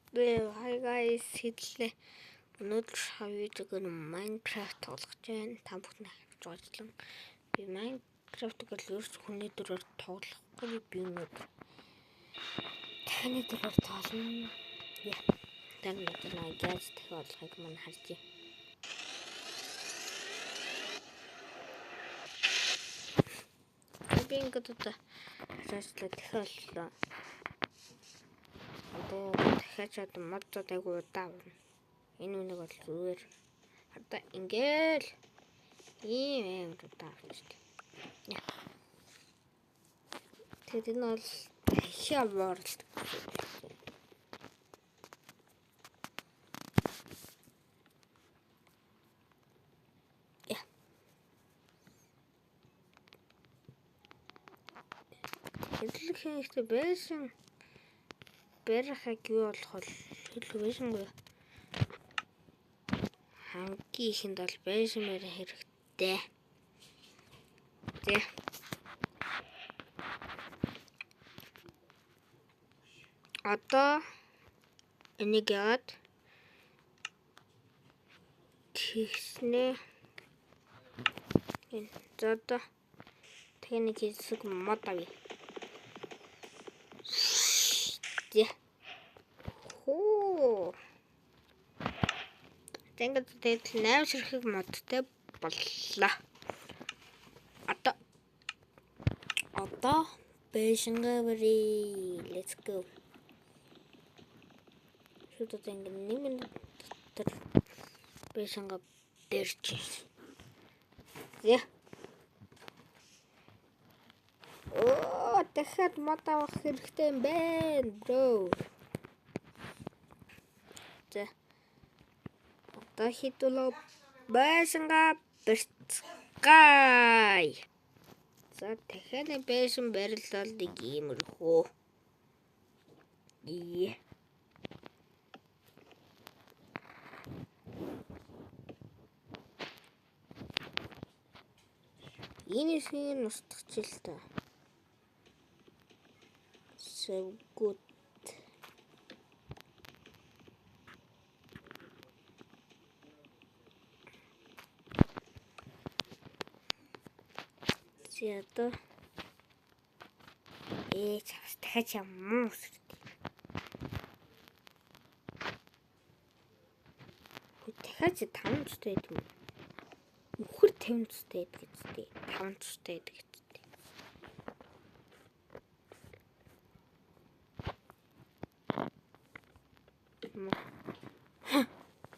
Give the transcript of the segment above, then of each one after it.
Hi guys, хэдлээ. Өнөөдөр видеог нь Minecraft тоглож байна. Та бүхэн харж байгаажлаа. Би Minecraft-ыг л ерөөс хүний дөрөөр тоглохгүй би өнөөдөр таны дөрөөр тоглоно. Яа. Таны дөрөөр яаж тоглохыг мань харъя. Би ингээд одоо хаачлаа тэгэхээр одоо дахиад модод айгуу удаавна. Энэ үнийг бол зүгээр одоо ингээл ийм удаавна шүү дээ. Тэгэхээр энэ бол дахиад воролт. Хэдлэхэн ихтэй байсан барихаг юу болох вэ? Хэдлэг байсангүй. Хамгийн ихэнд бол байсан мэрэ хэрэгтэй. Тэ. Одоо энийг яагаад тэгснэ? За одоо тэнийг хийсэг мод авъя. Тэ. Хөө. Тэнгэр тэгэл 8 ширхэг модтой боллоо. Одоо бэшингэври. Let's go. Шүтэ тэнгэр нэмэн дотор бэшингэ дэрч. Яа. Оо, дахиад мод авах хэрэгтэй юм байна, бро. За. Одоо хитулоо бэшингэ бэрцгай. За дахиад бэшин барилал нэг иймэрхүү. Энэсийн устгах л та. So good. Зято. Дахиад юм уу? Дахиад 5 цустай гэдэг юм. Үхэр 50 цустай гэдэг үстэй. 5 цустай гэдэг үстэй.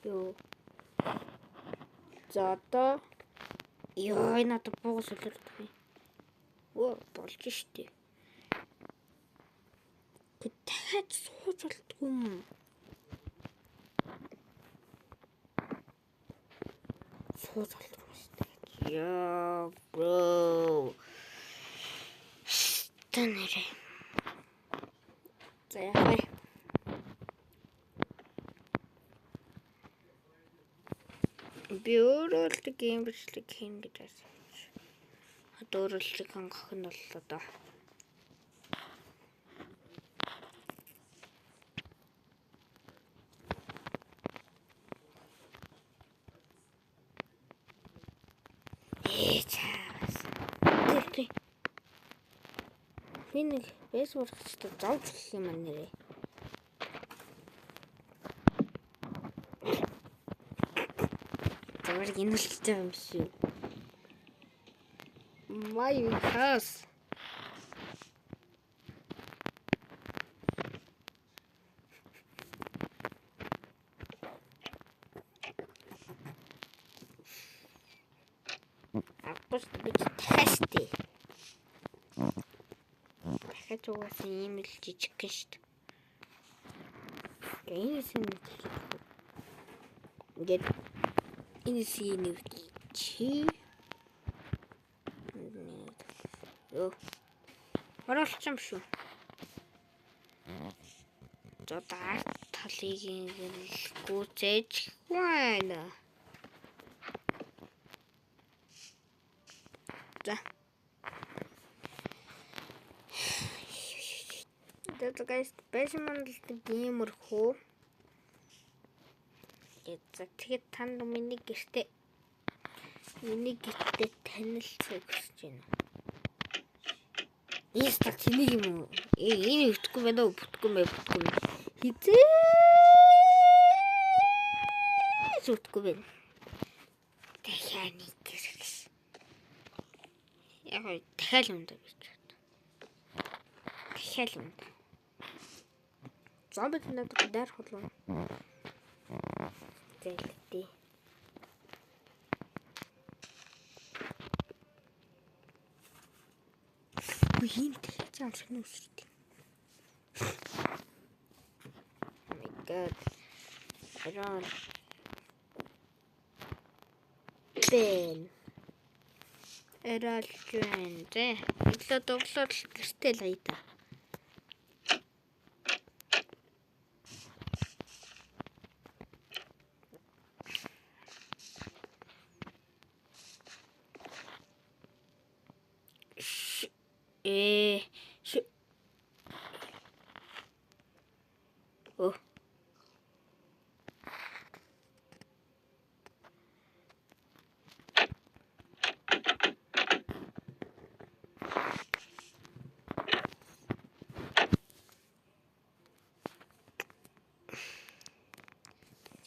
Ёо. За одоо ёо надад буугас үлдэх. Оо болж штий. Дахиад сууж болтгүй юм. Сууж болтгүй штий. Яа, бро. Танарэ. За яах вэ? Би өөрөө л гейм бичлэг хийн гэж байна. Одоо өөрөө л хангах нь бол одоо чаас. Би нэг фэйсбүүкт зовж гэх юм нэрээ. Зүгээр гинэлж байгаа юм шүү. My house. Апос бич тасти. Дахиад угаасан ийм л жижиг гэн штт. Энэсийн ингээд энэсийн нэг чи ёо оролч юм шүү. За талыг ингээд гүцээж байна. За. Тэгээд guys, бэшмэнд геймэрхүү Тэгээд та нар миний гэртээ танилцах гэж байна. Ийстэ чиний юм уу? Энэ өгдөхгүй байна уу? Бүтггүй. Хизээ зүтгэхгүй байна. Дахиад нэг гэрс. Яг дахиад юм даа гэж. Дахиад юм. Зомбид надад дээр холоо. Зэлтэй. Үин дахиад амшиг нүсэрдэг. Oh my god. Эрал. Эрал жэнтэй. Иглээ дуглаад гэртэл айда. Oh.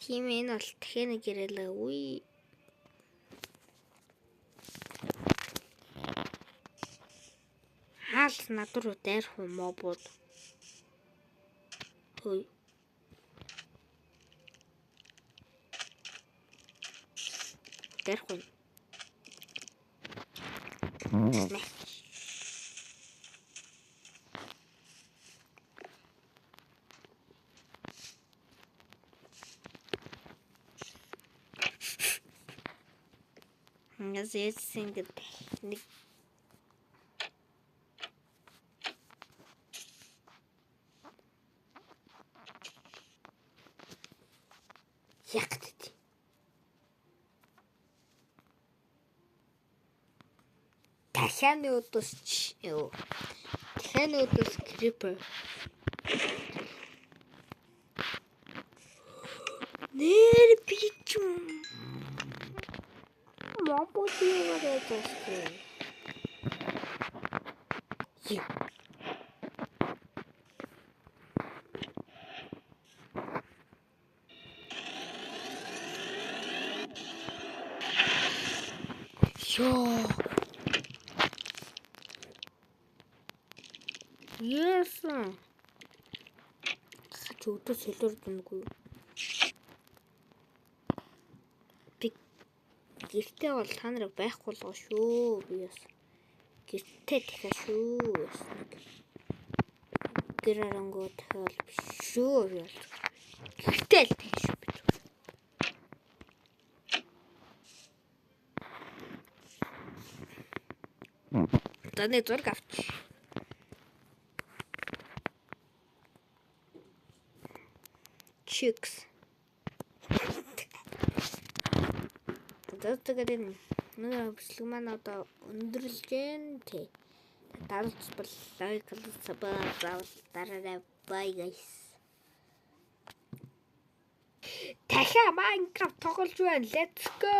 Тийм энэ бол дахиад нэг гэрэлээ. Үе. Хаал над руу дайрах юм мобууд. Хөөе. Дайрах юм. Яс single техник. Ягт. Дахианы өдөөс юу? Дахианы өдөөс creeper. Нэр бич юм. Моботигаа дэвчээ. Ёо. Yes. Чөтө сэлэр дүнгүй. Гэртээ бол та нарыг байхгүй л гоо шүү. Би бас гэртээ дахиа шүү. Гэрэрангөө дахиад биш шүү. Би бол гэртээ л дахиа шүү. Таны зураг авч. Chicks. Тэгээд нэг бичлэг маань одоо өндөрлж гэн тий. Даралж бол лайк сабскрайб дараарай bye guys. Дахиад Minecraft тоглож байна. Let's go.